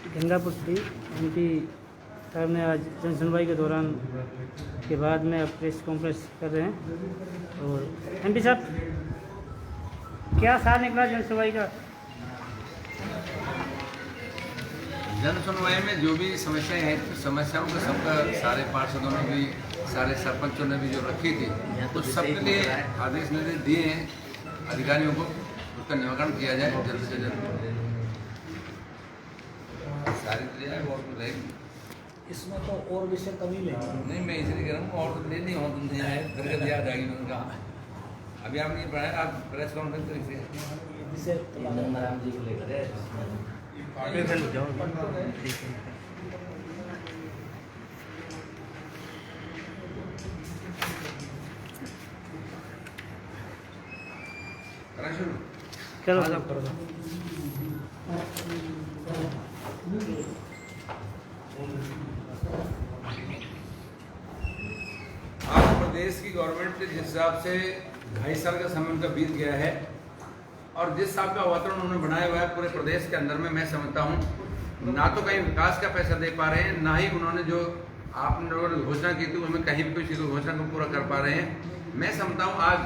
गंगापुर थी एमपी साहब ने आज जन सुनवाई के दौरान के बाद में अब प्रेस कॉन्फ्रेंस कर रहे हैं। और एमपी साहब क्या सार निकला जन सुनवाई का? जन सुनवाई में जो भी समस्याएं हैं, समस्याओं को सबका सारे पार्षदों ने भी, सारे सरपंचों ने भी जो रखी थी, तो सबके लिए आदेश निर्देश दिए हैं अधिकारियों को, उसका निवारण किया जाए जल्द से जल्द। सारी क्रिया और रहेगी इसमें तो और विषय कभी नहीं, मैं इसलिए कह रहा हूँ और तो नहीं हो तुमसे आए फिर याद आ गई मैंने कहा अभी आपने पढ़ाया, आप प्रेस कॉन्फ्रेंस विषय राम जी को लेकर शुरू चलो सब करो। आज प्रदेश की गवर्नमेंट जिस हिसाब से 2.5 साल का समय उनका बीत गया है और जिस हिसाब का वातावरण उन्होंने बनाया हुआ है पूरे प्रदेश के अंदर में, मैं समझता हूँ ना तो कहीं विकास का पैसा दे पा रहे हैं, ना ही उन्होंने जो आपने लोगों ने घोषणा की थी उनमें कहीं भी कोई चीज़ घोषणा को पूरा कर पा रहे हैं। मैं समझता हूँ आज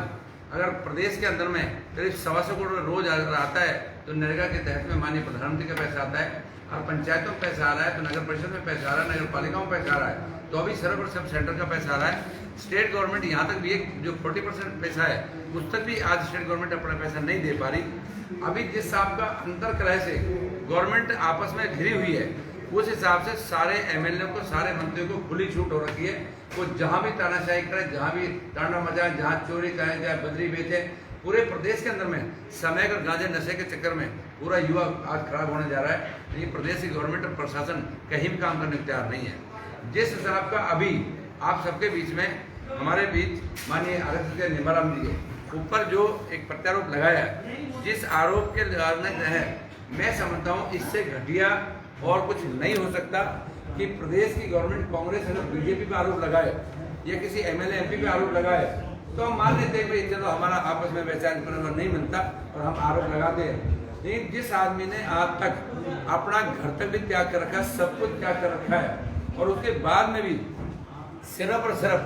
अगर प्रदेश के अंदर में करीब 125 करोड़ रोज आता है तो नरेगा के तहत में माननीय प्रधानमंत्री का पैसा आता है और पंचायतों में पैसा आ रहा है, तो नगर परिषद में पैसा आ रहा है, नगर पालिकाओं में पैसा आ रहा है, तो अभी सर्व सब सेंटर का पैसा आ रहा है। स्टेट गवर्नमेंट यहाँ तक भी एक जो 40% पैसा है उस तक भी आज स्टेट गवर्नमेंट अपना पैसा नहीं दे पा रही। अभी जिस हिसाब का अंतर कलह से गवर्नमेंट आपस में घिरी हुई है उस हिसाब से सारे एमएलए को, सारे मंत्रियों को खुली छूट हो रखी है। वो जहाँ भी तानाशाही करे, जहाँ भी तांडव मचाए, जहाँ चोरी करें, चाहे बदरी बेचे, पूरे प्रदेश के अंदर में समय और गांजे नशे के चक्कर में पूरा युवा आज खराब होने जा रहा है। ये प्रदेश की गवर्नमेंट और प्रशासन कहीं भी काम करने को तैयार नहीं है। जिस हिसाब का अभी आप सबके बीच में, हमारे बीच माननीय आरक्षक के निम्बाराम जी के ऊपर जो एक प्रत्यारोप लगाया है, जिस आरोप के लगाने है, मैं समझता हूँ इससे घटिया और कुछ नहीं हो सकता कि प्रदेश की गवर्नमेंट कांग्रेस अगर बीजेपी पे आरोप लगाए या किसी एमएलए एमपी पे आरोप लगाए तो हम मान लेते हैं भाई चलो हमारा आपस में वैचारिक नहीं मिलता और हम आरोप लगाते हैं। लेकिन जिस आदमी ने आज तक अपना घर तक भी त्याग कर रखा है, सब कुछ त्याग कर रखा है और उसके बाद में भी सिर्फ और सिर्फ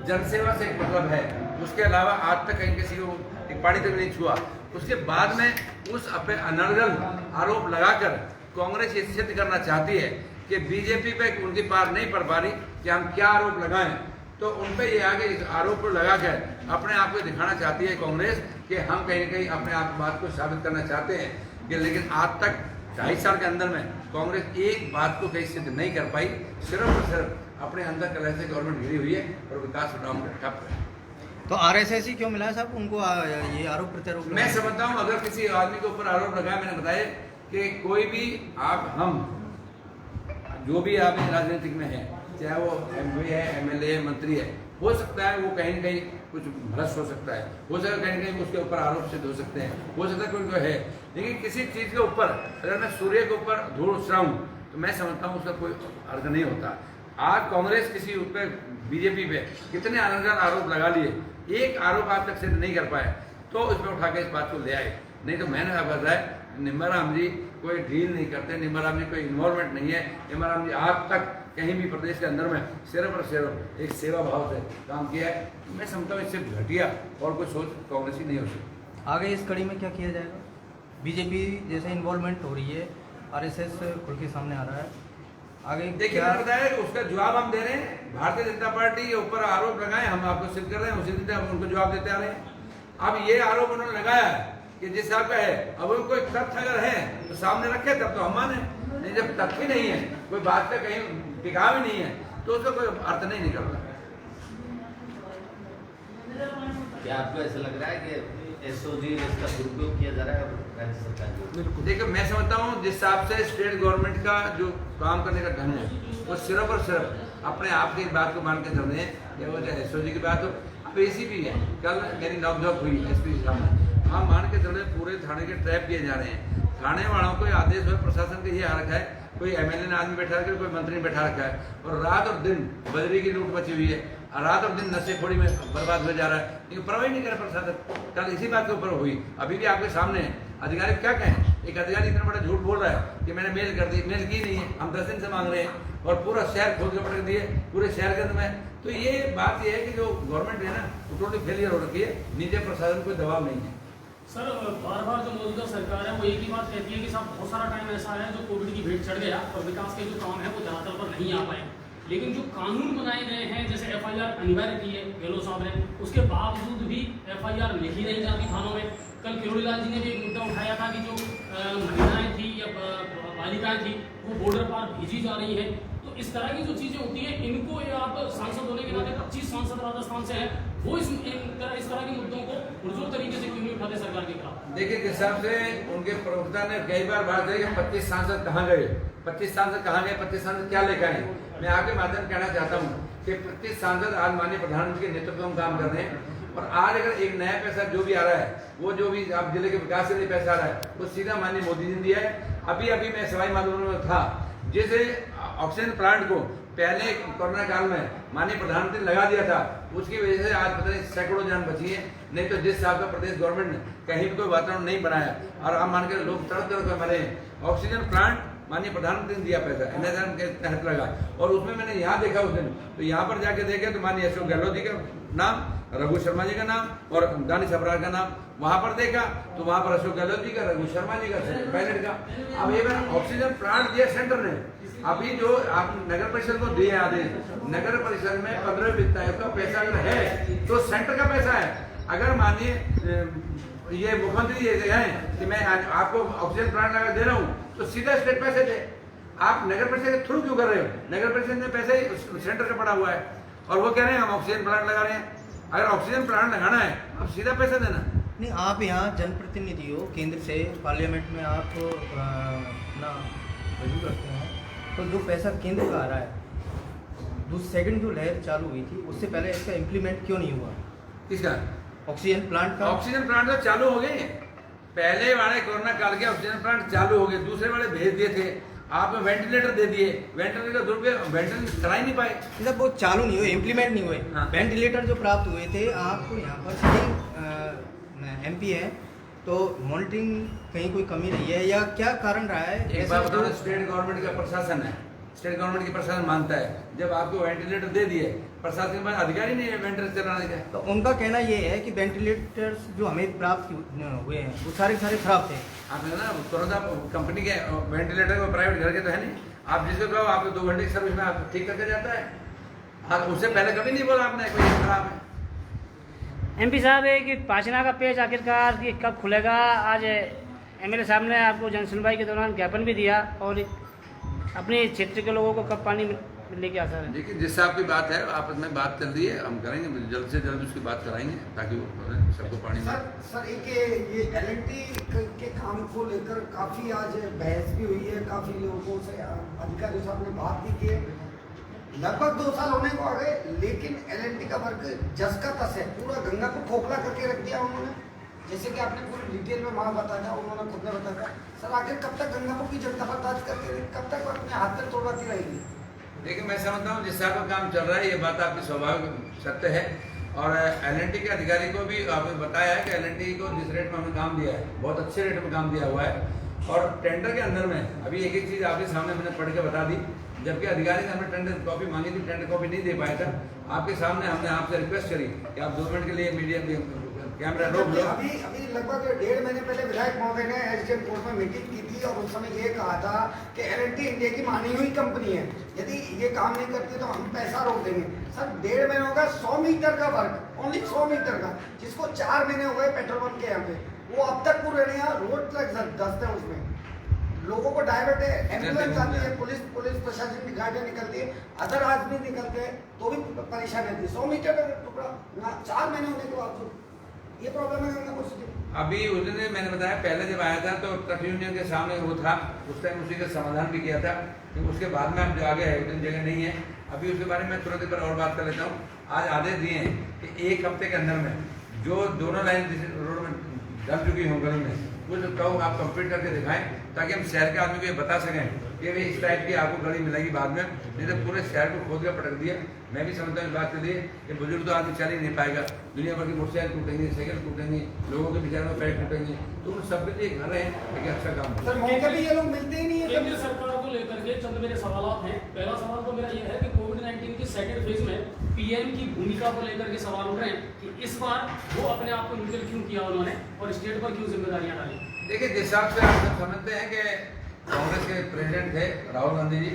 जनसेवा से एक मतलब है, उसके अलावा आज तक कहीं किसी को एक पानी तक नहीं छुआ, उसके बाद में उस अपने अनर्गल आरोप लगाकर कांग्रेस ये सिद्ध करना चाहती है कि बीजेपी पे उनकी पार नहीं पड़ पा रही कि हम क्या आरोप लगाएं, तो उन पे ये आगे इस आरोप को लगाकर अपने आप को दिखाना चाहती है कांग्रेस कि हम कहीं न कहीं अपने आप बात को साबित करना चाहते हैं कि लेकिन आज तक 2.5 साल के अंदर में कांग्रेस एक बात को कहीं सिद्ध नहीं कर पाई, सिर्फ और सिर्फ अपने अंदर कलह से गवर्नमेंट घिरी हुई है और विकास प्रोग्राम ठप है। तो आरएसएस ही क्यों मिला साहब उनको ये आरोप प्रत्यारोप? मैं समझता हूँ अगर किसी आदमी के ऊपर आरोप लगाया, मैंने बताया कि कोई भी आप हम जो भी आप राजनीतिक में है, चाहे वो एमपी है, एमएलए, मंत्री है, हो सकता है वो कहीं न कहीं कुछ भ्रष्ट हो सकता है, हो सकता है कहीं न कहीं उसके ऊपर आरोप सिद्ध हो सकते हैं, हो सकता है कोई कोई है, लेकिन किसी चीज़ के ऊपर अगर मैं सूर्य के ऊपर धूल उछराऊँ तो मैं समझता हूँ उसका कोई अर्थ नहीं होता। आज कांग्रेस किसी पर बीजेपी पे कितने अनर्गल आरोप लगा लिए, एक आरोप आज तक सिद्ध नहीं कर पाए, तो उस पर उठा के इस बात को ले आए। नहीं तो मैंने आपको बताया निम्बाराम जी कोई डील नहीं करते, निम्बाराम जी कोई इन्वॉल्वमेंट नहीं है। निम्बाराम जी आज तक कहीं भी प्रदेश के अंदर में सिर्फ और सिर्फ एक सेवा भाव से काम किया है। मैं समझता हूँ इससे घटिया और कोई सोच कांग्रेस की नहीं हो सकती। आगे इस कड़ी में क्या किया जाएगा? बीजेपी जैसे इन्वॉल्वमेंट हो रही है, आरएसएस खुल के सामने आ रहा है, आगे देखिए मैंने बताया कि उसका जवाब हम दे रहे हैं। भारतीय जनता पार्टी के ऊपर आरोप लगाए, हम आपको सिद्ध कर रहे हैं, उसी दिन हम उनको जवाब देते आ रहे हैं। अब ये आरोप उन्होंने लगाया है कि जिस हिसाब का है, अब उनको कोई तथ्य अगर है तो सामने रखे तब तो हम माने, नहीं जब तथ्य नहीं है, कोई बात का कहीं टिकाव ही नहीं है, तो उसका कोई अर्थ नहीं निकलता। क्या आपको ऐसा लग रहा है कि एसओजी इसका दुरुपयोग किया जा रहा है राज्य सरकार? देखिए मैं समझता हूँ जिस हिसाब से स्टेट गवर्नमेंट का जो काम करने का ढंग है वो सिर्फ और सिर्फ अपने आप की बात को मान के चल रहे हैं, या वो चाहे एसओजी की बात हो, अब एसीपी है, कल मेरी नौकझोंक हुई एसपी के सामने, हम मान के चल रहे पूरे थाने के ट्रैप किए जा रहे हैं। थाने वालों को आदेश हुए, प्रशासन का ये रखा है, कोई एमएलए ने आदमी बैठा रखा है, कोई मंत्री ने बैठा रखा है, और रात और दिन बजरी की लूट मची हुई है, रात और दिन नशेखोरी में बर्बाद हो जा रहा है, लेकिन परवाही नहीं करे प्रशासन। कल इसी बात के ऊपर हुई, अभी भी आपके सामने है, अधिकारी क्या कहें, एक अधिकारी इतना बड़ा झूठ बोल रहा है कि मैंने मेल कर दी, मेल की नहीं है, हम 10 दिन से मांग रहे हैं और पूरा शहर खोद के पटक दिए पूरे शहर के अंदर में। तो ये बात ये है कि जो गवर्नमेंट है ना वो टोटली फेलियर हो रखी है, नीचे प्रशासन कोई दबाव नहीं है। सर बार बार जो मौजूदा सरकार है वो एक ही बात कहती है कि साहब बहुत सारा टाइम ऐसा है जो कोविड की भेंट चढ़ गया और विकास के जो काम है वो धरातल पर नहीं आ पाए। लेकिन जो कानून बनाए गए हैं, जैसे FIR अनिवार्य की है गहलोत साहब ने, उसके बावजूद भी FIR लिखी नहीं जाती थानों में। कल किरोड़ी लाल जी ने भी एक मुद्दा उठाया था कि जो महिलाएं थी या बालिकाएं थी वो बॉर्डर पार भेजी जा रही है। तो इस तरह की जो चीज़ें होती हैं इनको ये आप सांसद होने के नाते 25 सांसद राजस्थान से हैं, वो इस तरह के मुद्दों को पुरजोर तरीके से क्यों नहीं उठाते सरकार के खिलाफ? देखिए जिस हिसाब से उनके प्रवक्ता ने कई बार बात कही कि 25 सांसद कहाँ गए, 25 सांसद कहाँ गए, 25 सांसद क्या लेकर आए। मैं आपके माध्यम कहना चाहता हूँ कि 25 सांसद आज माननीय प्रधानमंत्री के नेतृत्व में काम कर रहे हैं और आज अगर एक नया पैसा जो भी आ रहा है वो जो भी आप जिले के विकास के लिए पैसा आ रहा है वो सीधा माननीय मोदी जी ने दिया है। अभी मैं सवाई माधोपुर में था, जैसे ऑक्सीजन प्लांट को पहले कोरोना काल में माननीय प्रधानमंत्री ने लगा दिया था, उसकी वजह से आज पता नहीं सैकड़ों जान बची है। नहीं तो जिस हिसाब का प्रदेश गवर्नमेंट ने कहीं भी कोई वातावरण नहीं बनाया और आप मान के लोग तरह तरह के मरे। ऑक्सीजन प्लांट माननीय प्रधानमंत्री ने दिया पैसा, NHM के तहत लगा और उसमें मैंने यहाँ देखा उस दिन, तो यहाँ पर जाके देखे तो माननीय अशोक गहलोत जी का नाम, रघु शर्मा जी का नाम और दानिश अबरार का नाम, वहां पर देखा तो वहां पर अशोक गहलोत जी का, रघु शर्मा जी का, पायलट का। अब ये ऑक्सीजन प्लांट दिया सेंटर ने, अभी जो आप नगर परिषद को दिए आदेश, नगर परिषद में 15 वित्त आयोग का पैसा अगर है तो सेंटर का पैसा है। अगर मानिए ये मुख्यमंत्री ये हैं कि मैं आपको ऑक्सीजन प्लांट लगा दे रहा हूँ तो सीधा स्टेट पैसे दे, आप नगर परिषद के थ्रू क्यों कर रहे हो? नगर परिषद में पैसे सेंटर का पड़ा हुआ है और वो कह रहे हैं हम ऑक्सीजन प्लांट लगा रहे हैं। अगर ऑक्सीजन प्लांट लगाना है आप सीधा पैसा देना। नहीं, आप यहाँ जनप्रतिनिधि हो, केंद्र से पार्लियामेंट में आप अपना रजू करते हैं, तो जो पैसा केंद्र का आ रहा है, सेकंड जो लहर चालू हुई थी उससे पहले इसका इम्प्लीमेंट क्यों नहीं हुआ? किसका? ऑक्सीजन प्लांट का। ऑक्सीजन प्लांट तो चालू हो गए, पहले वाले कोरोना काल के ऑक्सीजन प्लांट चालू हो गए, दूसरे वाले भेज दिए थे, आप वेंटिलेटर दे दिए, वेंटिलेटर दुरुपयोग वेंटिलेटर चला ही नहीं पाए, मतलब वो चालू नहीं हुए, इम्प्लीमेंट नहीं हुए। हाँ। वेंटिलेटर जो प्राप्त हुए थे, आपको यहाँ पर सिटिंग MP है तो मॉनिटरिंग कहीं कोई कमी रही है या क्या कारण रहा है? एक बात बताओ, स्टेट गवर्नमेंट का प्रशासन है, स्टेट गवर्नमेंट की प्रशासन मानता है, जब आपको वेंटिलेटर दे दिए प्रशासन के पास अधिकारी नहीं है वेंटिलेटर चलाने का। तो उनका कहना ये है कि वेंटिलेटर्स जो हमें प्राप्त हुए हैं वो सारे खराब थे। आप ना तुरंत आप कंपनी के वेंटिलेटर को प्राइवेट घर के तो है नहीं, आप जिसको कहो आपको 2 घंटे की सर्विस में आप ठीक करके जाता है, आप उससे पहले कभी नहीं बोला आपने कोई खराब है। MP साहब है कि पाचना का पेज आखिरकार कि कब खुलेगा? आज MLA साहब ने आपको जन सुनवाई के दौरान ज्ञापन भी दिया और अपने क्षेत्र के लोगों को कब पानी मिलने की आशा है? देखिए जिससे आपकी बात है आपस में बात चल रही है, हम करेंगे जल्द से जल्द उसकी बात कराएंगे ताकि वो सबको पानी मिले। सर एक ये LNT के काम को लेकर काफ़ी आज बहस भी हुई है, काफ़ी लोगों से अधिकारियों साहब ने बात भी की है, लगभग 2 साल होने को आ गए, लेकिन LNT का वर्क जस का तस है, पूरा गंगा को खोखला करके रख दिया उन्होंने, जैसे कि आपने पूरी डिटेल में वहाँ बताया, उन्होंने खुद ने बताया। सर आखिर कब तक गंगा को की जनता बर्दाश्त करती रहेगी, कब तक अपने हाथ में तोड़वाती रहेगी? देखिए मैं समझता हूँ जिस हिसाब का काम चल रहा है ये बात आपकी स्वाभाविक सत्य है और LNT के अधिकारी को भी आपने बताया है कि LNT को जिस रेट में हमने काम दिया है बहुत अच्छे रेट में काम दिया हुआ है और टेंडर के अंदर में अभी एक चीज़ आपके सामने मैंने पढ़ के बता दी, जबकि अधिकारी ने हमें टेंडर कॉपी मांगी थी, टेंडर कॉपी नहीं दे पाया था, आपके सामने हमने आपसे रिक्वेस्ट करी कि आप 2 मिनट के लिए मीडिया कैमरा रोक लो। अभी लगभग 1.5 महीने पहले विधायक महोदय ने SDM कोर्ट में मीटिंग की थी और उस समय ये कहा था कि LNT इंडिया की मानी हुई कंपनी है, यदि ये काम नहीं करती तो हम पैसा रोक देंगे। सर 1.5 महीने होगा 100 मीटर का वर्क, ओनली 100 मीटर का, जिसको 4 महीने हो गए पेट्रोल पंप के यहाँ पे, वो अब तक पूरे नहीं है, रोड ट्रक दस्ते हैं उसमें, लोगों को डायवर्ट है, एम्बुलेंस आती है, पुलिस प्रशासन की गाड़ियाँ निकलती है, अदर आदमी निकलते हैं तो भी परेशानी रहती है। 100 मीटर का टुकड़ा 4 महीने होने के बावजूद ये प्रॉब्लम है गंगा पुर। अभी उस दिन मैंने बताया पहले जब आया था तो ट्रक यूनियन के सामने वो था, उस टाइम उसी का समाधान भी किया था, क्योंकि उसके बाद में अब जो आगे है उस दिन जगह नहीं है। अभी उसके बारे में तुरंत पर और बात कर लेता हूँ। आज आदेश दिए हैं कि 1 हफ्ते के अंदर में जो दोनों लाइन जिस रोड में जम चुकी हों गलों में, वो जो कहूँ आप कंप्लीट करके दिखाएं ताकि हम शहर के आदमी को ये बता सकें कि भाई इस टाइप की आपको गली मिलेगी बाद में, नहीं तो पूरे शहर को खोद कर पटक दिया। मैं भी समझता हूँ इस बात के लिए कि बुजुर्ग तो आदमी चल ही नहीं पाएगा, दुनिया भर की मोटरसाइकिल टूटेंगी, साइकिल टूटेंगी, लोगों के बेचारों में पैर टूटेंगे, तो उन सबके लिए घर है लेकिन अच्छा काम हो। सर मौके भी ये लोग मिलते ही नहीं है केंद्र सरकार को लेकर के चंद मेरे सवाल हैं। पहला सवाल तो मेरा यह है कि कोविड-19 की सेकंड फेज में पीएम की भूमिका को लेकर के सवाल उठ रहे हैं कि इस बार वो अपने आप को न्यूट्रल क्यों किया उन्होंने और स्टेट पर क्यों जिम्मेदारियां डाली। देखिए, जिस हिसाब से आप सब समझते हैं कि कांग्रेस के प्रेसिडेंट थे राहुल गांधी जी,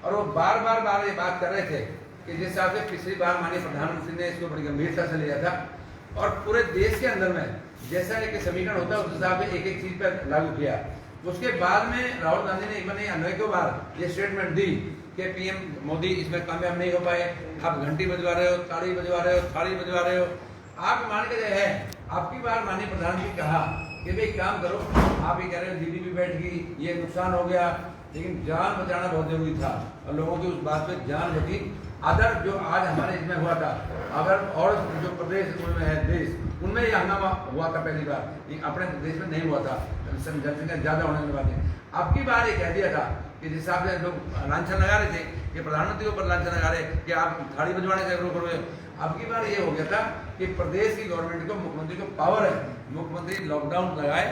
और वो बार बार ये बात कर रहे थे कि जिस हिसाब से पिछली बार माननीय प्रधानमंत्री ने इसको बड़ी गंभीरता से लिया था और पूरे देश के अंदर में जैसा एक समीकरण होता है उस हिसाब से एक एक चीज पर लागू किया। उसके बाद में राहुल गांधी ने एक बार नहीं 9 बार ये स्टेटमेंट दी कि पीएम मोदी इसमें कामयाब नहीं हो पाए, आप घंटी बजवा रहे हो, ताड़ी बजवा रहे हो, थाली बजवा रहे हो। आप मान के है आपकी बार माननीय प्रधानमंत्री कहा कि भाई काम करो, आप ये कह रहे हो जीडीपी बैठ गई, ये नुकसान हो गया, लेकिन जान बचाना बहुत जरूरी था और लोगों की उस बात पे जान बची। अदर जो आज हमारे इसमें हुआ था, अगर और जो प्रदेश में है देश, उनमें ये हंगामा हुआ था पहली बार, अपने देश में नहीं हुआ था, जनसंख्या ज्यादा होने के बाद। अब की बार ये कह दिया था कि जिस हिसाब से लोग लांछन लगा रहे थे कि प्रधानमंत्री के ऊपर लांछन लगा रहे कि आप थाली बजवाने से रोक रहे हो। अब की बार ये हो गया था कि प्रदेश की गवर्नमेंट को, मुख्यमंत्री को पावर है, मुख्यमंत्री लॉकडाउन लगाए,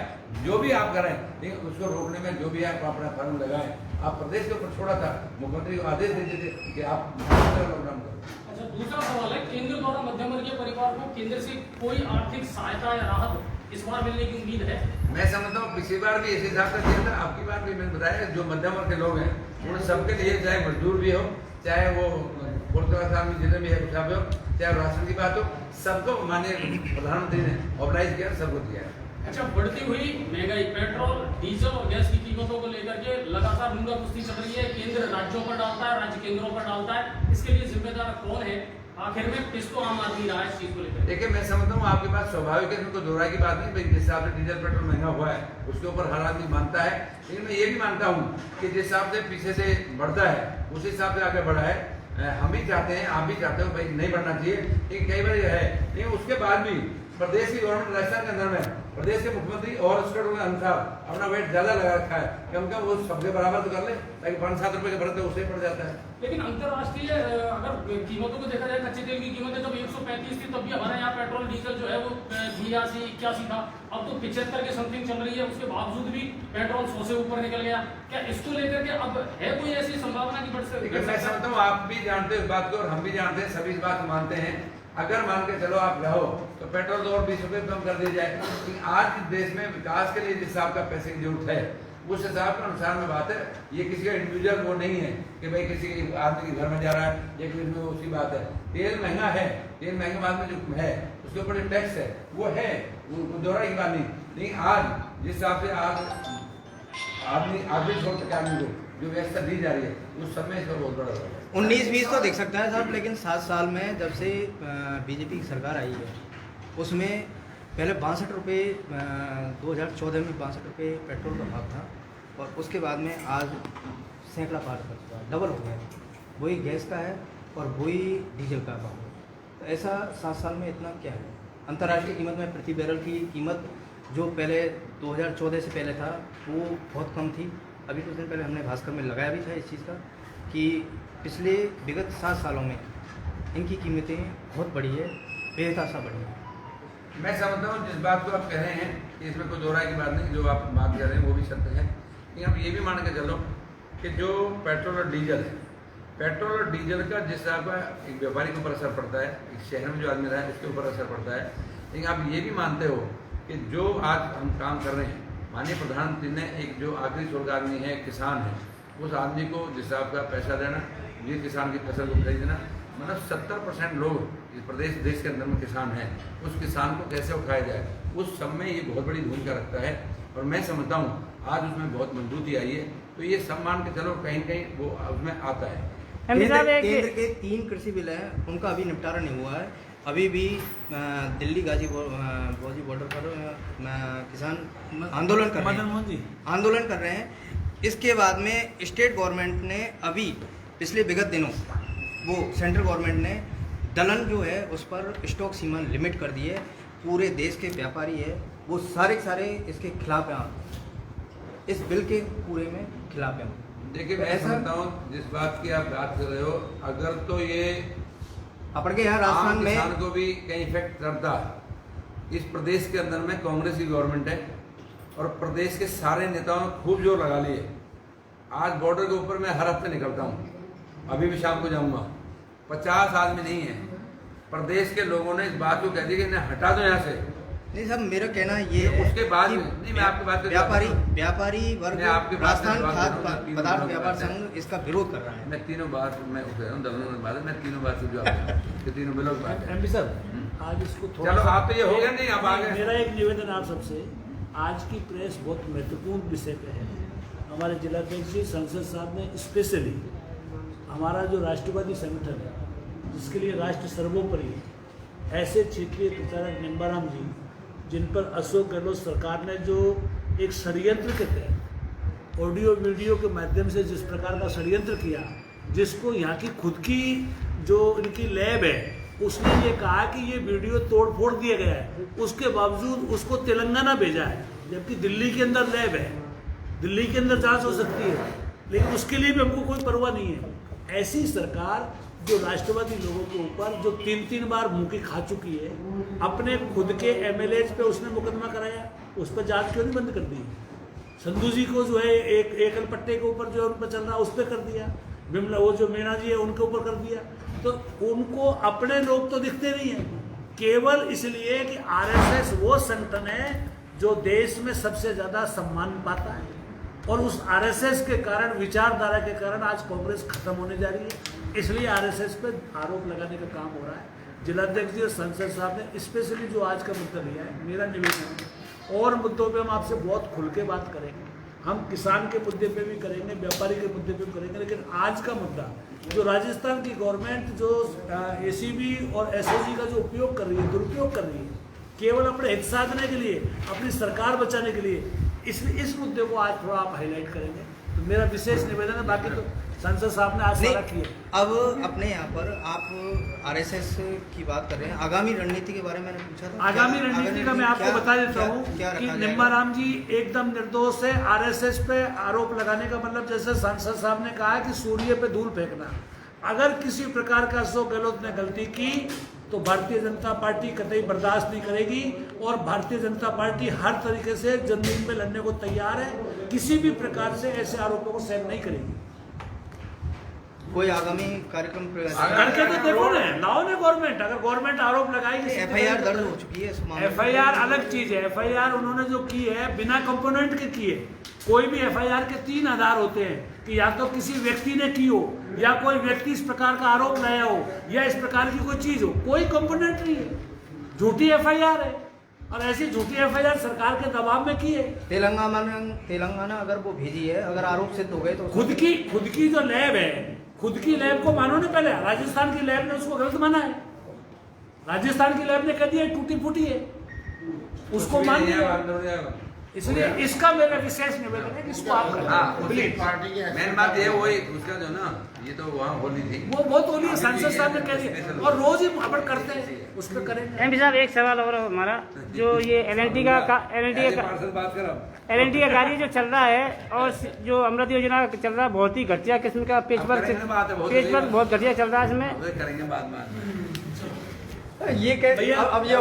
जो भी आप करें लेकिन उसको रोकने में जो भी है आप अपना फर्म लगाएं। आप प्रदेश के ऊपर छोड़ा था, मुख्यमंत्री को आदेश देते थे कि आप लॉकडाउन करो। अच्छा, दूसरा सवाल है, केंद्र द्वारा मध्यम वर्गीय परिवार को केंद्र से कोई आर्थिक सहायता या राहत इस बार मिलने की उम्मीद है? मैं समझता हूँ पिछली बार भी इसी हिसाब से दिया था, आपकी बार भी मैंने बताया जो मध्यम वर्ग के लोग हैं उन सबके लिए, चाहे मजदूर भी हो, चाहे वो जितने भी है कुछ हो, चाहे राशन की बात हो, सबको माननीय प्रधानमंत्री ने ऑर्गेनाइज किया, सबको दिया है। अच्छा, बढ़ती हुई महंगाई, पेट्रोल, डीजल और गैस की कीमतों को लेकर के लगातार मुंगा कुश्ती चल रही है। केंद्र राज्यों पर डालता है, राज्य केंद्रों पर डालता है, इसके लिए जिम्मेदार कौन है? आखिर में किस को आम आदमी रहा है इस चीज को लेकर? देखिए, मैं समझता हूँ आपके पास स्वाभाविक है, इसमें कोई दोहराई की बात नहीं, भाई जिस हिसाब से डीजल पेट्रोल महंगा हुआ है उसके ऊपर हर आदमी मानता है, लेकिन मैं ये भी मानता हूँ कि जिस हिसाब से पीछे से बढ़ता है उस हिसाब से आगे बढ़ा है। हम भी चाहते हैं, आप भी चाहते हो भाई नहीं बढ़ना चाहिए, लेकिन कई बार यह है, लेकिन उसके बाद भी प्रदेश की गवर्नमेंट राजस्थान के अंदर में प्रदेश के मुख्यमंत्री और स्टेटों के अनुसार अपना वेट ज्यादा लगा रखा है कि उनका वो सबसे बराबर तो कर ले, ताकि 5-7 रुपए के भरते उससे पड़ जाता है। लेकिन अंतर्राष्ट्रीय अगर कीमतों को देखा जाए, कच्चे तेल की कीमतें जब 135 थी तब भी हमारे यहाँ पेट्रोल डीजल जो है वो 82-81 था, अब तो 75 के समथिंग चल रही है, उसके बावजूद भी पेट्रोल 100 से ऊपर निकल गया। क्या इसको लेकर के अब है कोई ऐसी संभावना की बढ़ सकती? मैं समझता हूँ आप भी जानते हैं इस बात को और हम भी जानते हैं, सभी इस बात को मानते हैं। अगर मान के चलो आप रहो तो पेट्रोल तो और 20 रुपए कम कर दिया जाए, लेकिन आज के देश में विकास के लिए जिस हिसाब का पैसे की जरूरत है उस हिसाब के अनुसार में बात है। ये किसी का इंडिविजुअल वो नहीं है कि भाई किसी आदमी के घर में जा रहा है या किसी में उसकी बात है। तेल महंगा है, तेल महंगे बाद में जो है उसके ऊपर जो टैक्स है वो है, वो दोहराई की बात नहीं। लेकिन आज जिस हिसाब से आज आदमी छोड़ सके आदमी को जो व्यवस्था दी जा रही है उस सब में इसका बहुत बड़ा रोल है। 19-20 तो देख सकता है साहब, लेकिन 7 साल में जब से बीजेपी की सरकार आई है उसमें पहले 62 रुपये 2014 में 62 रुपये पेट्रोल का भाव था और उसके बाद में आज सैकड़ा पार कर चुका है, डबल हो गया। वही गैस का है और वही डीजल का भाव है। तो ऐसा 7 साल में इतना क्या है? अंतर्राष्ट्रीय कीमत में प्रति बैरल की कीमत जो पहले 2014 से पहले था वो बहुत कम थी। अभी कुछ दिन पहले हमने भास्कर में लगाया भी था इस चीज़ का कि पिछले विगत 7 सालों में इनकी कीमतें बहुत बढ़ी है, बेतहाशा बढ़ी है। मैं समझता हूँ जिस बात को आप कह रहे हैं कि इसमें कोई दोहराई की बात नहीं, जो आप बात कर रहे हैं वो भी सत्य है। लेकिन हम ये भी मान के चलो कि जो पेट्रोल और डीजल है, पेट्रोल और डीजल का जिस हिसाब का एक व्यापारी के ऊपर असर पड़ता है, एक शहर में जो आदमी रहा है उसके ऊपर असर पड़ता है। लेकिन आप ये भी मानते हो कि जो आज हम काम कर रहे हैं, माननीय प्रधानमंत्री ने एक जो आखिरी छोड़ आदमी है, किसान है, उस आदमी को जिस हिसाब का पैसा देना, ये किसान की फसल को खरीदना, मतलब 70% लोग इस प्रदेश देश के अंदर में किसान हैं, उस किसान को कैसे उठाया जाए उस सब में ये बहुत बड़ी भूमिका रखता है। और मैं समझता हूँ आज उसमें बहुत मजबूती आई है, तो ये सब मान के चलो कहीं कहीं वो उसमें आता है। केंद्र के 3 कृषि बिल हैं, उनका अभी निपटारा नहीं हुआ है। अभी भी दिल्ली गाजीपुर बॉर्डर पर किसान आंदोलन कर रहे हैं। इसके बाद में स्टेट गवर्नमेंट ने अभी पिछले विगत दिनों वो सेंट्रल गवर्नमेंट ने दलहन जो है उस पर स्टॉक सीमा लिमिट कर दी है। पूरे देश के व्यापारी है वो सारे के सारे इसके खिलाफ हैं आप, इस बिल के पूरे में खिलाफ हैं। देखिए तो मैं ऐसा- समझता हूँ जिस बात की आप बात कर रहे हो, अगर तो ये अपन के यहाँ राजस्थान आम में किसान को भी कहीं इफेक्ट करता, इस प्रदेश के अंदर में कांग्रेस की गवर्नमेंट है और प्रदेश के सारे नेताओं ने खूब जोर लगा लिए। आज बॉर्डर के ऊपर मैं हर हफ्ते निकलता हूँ, अभी भी शाम को जाऊँगा। 50 आदमी नहीं है, प्रदेश के लोगों ने इस बात को कह दिया कि इन्हें हटा दो यहाँ से। नहीं साहब, मेरा कहना ये है उसके बाद कि नहीं, मैं आपकी बात कर- व्यापारी वर्ग मैं आपकी बात राजस्थान कर- खाद्य बात कर- पदार्थ बात व्यापार कर- संघ इसका विरोध कर रहा है। मैं तीनों बात मैं कह रहा हूँ, दोनों बात मैं तीनों बात से जवाब कि तीनों बिलों की बात है। एमपी साहब आज इसको थोड़ा चलो सा- आप तो ये हो गया नहीं, आप आगे मेरा एक निवेदन आप सबसे, आज की प्रेस बहुत महत्वपूर्ण विषय पे है। हमारे जिलाध्यक्ष जी संसद साहब ने स्पेशली हमारा जो राष्ट्रवादी संगठन है जिसके लिए राष्ट्र सर्वोपरि है, ऐसे क्षेत्रीय प्रचारक निम्बाराम जी, जिन पर अशोक गहलोत सरकार ने जो एक षड्यंत्र के तहत ऑडियो वीडियो के माध्यम से जिस प्रकार का षड्यंत्र किया, जिसको यहाँ की खुद की जो इनकी लैब है उसने ये कहा कि ये वीडियो तोड़ फोड़ दिया गया है, उसके बावजूद उसको तेलंगाना भेजा है, जबकि दिल्ली के अंदर लैब है, दिल्ली के अंदर जांच हो सकती है, लेकिन उसके लिए भी हमको कोई परवाह नहीं है। ऐसी सरकार जो राष्ट्रवादी लोगों के ऊपर जो 3 बार मुंह की खा चुकी है, अपने खुद के एमएलएज पे उसने मुकदमा कराया, उस पर जांच क्यों नहीं बंद कर दी? संधू जी को जो है एक एकल पट्टे के ऊपर जो उन पर चल रहा उस पर कर दिया, बिमला वो जो मीणा जी है उनके ऊपर कर दिया। तो उनको अपने लोग तो दिखते नहीं है, केवल इसलिए कि आरएसएस वो संगठन है जो देश में सबसे ज्यादा सम्मान पाता है, और उस आरएसएस के कारण, विचारधारा के कारण आज कांग्रेस खत्म होने जा रही है। इसलिए आरएसएस पे आरोप लगाने का काम हो रहा है। जिलाध्यक्ष जी और संसद साहब ने स्पेशली जो आज का मुद्दा लिया है, मेरा निवेदन है और मुद्दों पे हम आपसे बहुत खुल के बात करेंगे, हम किसान के मुद्दे पे भी करेंगे, व्यापारी के मुद्दे पे भी करेंगे, लेकिन आज का मुद्दा जो राजस्थान की गवर्नमेंट जो एसीबी और एसओजी का जो उपयोग कर रही है, दुरुपयोग कर रही है, केवल अपने हित साधने के लिए, अपनी सरकार बचाने के लिए, इसलिए इस मुद्दे को आज थोड़ा आप हाईलाइट करेंगे तो मेरा विशेष निवेदन है। बाकी तो संसद साहब ने आज सारा किया। अब अपने यहाँ पर आप आरएसएस की बात कर रहे हैं, आगामी रणनीति के बारे में मैंने पूछा था। आगामी रणनीति का मैं आपको बता देता हूँ कि निम्बाराम जी एकदम निर्दोष है। आरएसएस पे आरोप लगाने का मतलब, जैसे सांसद साहब ने कहा कि सूर्य पे धूल फेंकना, अगर किसी प्रकार का अशोक गहलोत ने गलती की तो भारतीय जनता पार्टी कतई बर्दाश्त नहीं करेगी, और भारतीय जनता पार्टी हर तरीके से जमीन में लड़ने को तैयार है, किसी भी प्रकार से ऐसे आरोपों को सहन नहीं करेगी। कोई आगामी कार्यक्रम करके तो देखो ना, लाओ ना गवर्नमेंट, अगर गवर्नमेंट आरोप लगाएगी। एफआईआर दर्ज हो चुकी है इस मामले में। एफआईआर अलग चीज है, एफआईआर उन्होंने जो की है बिना कंपोनेंट के की है। कोई भी एफआईआर के 3 आधार होते हैं कि या तो किसी व्यक्ति ने की हो, या कोई व्यक्ति इस प्रकार का आरोप लाया हो, या इस प्रकार की कोई चीज हो, कोई कंपोनेंट नहीं है, झूठी एफआईआर है। और ऐसी झूठी एफआईआर सरकार के दबाव में की है। तेलंगाना अगर वो भेजी है, अगर आरोप सिद्ध हो गए तो खुद की जो लैब है, खुद की लैब को मानो ना, पहले राजस्थान की लैब ने उसको गलत माना है, राजस्थान की लैब ने कह दिया टूटी फूटी है, उसको मान लिया। इसलिए इसका मेरा विशेष निवेदन है कि इसको आप करें। मेन बात ये वही उसका जो ना, ये तो वहाँ होली थी, वो बहुत होली है, सांसद साहब ने कह दिया, और रोज ही अपन करते हैं, उस पर करेंगे। एमपी साहब एक सवाल और हमारा, जो ये एलएनटी का कार्य जो चल रहा है और जो अमृत योजना चल रहा है, बहुत ही घटिया किस्म का पेचवर्क बहुत घटिया चल रहा है इसमें। करेंगे बाद में। ये अब ये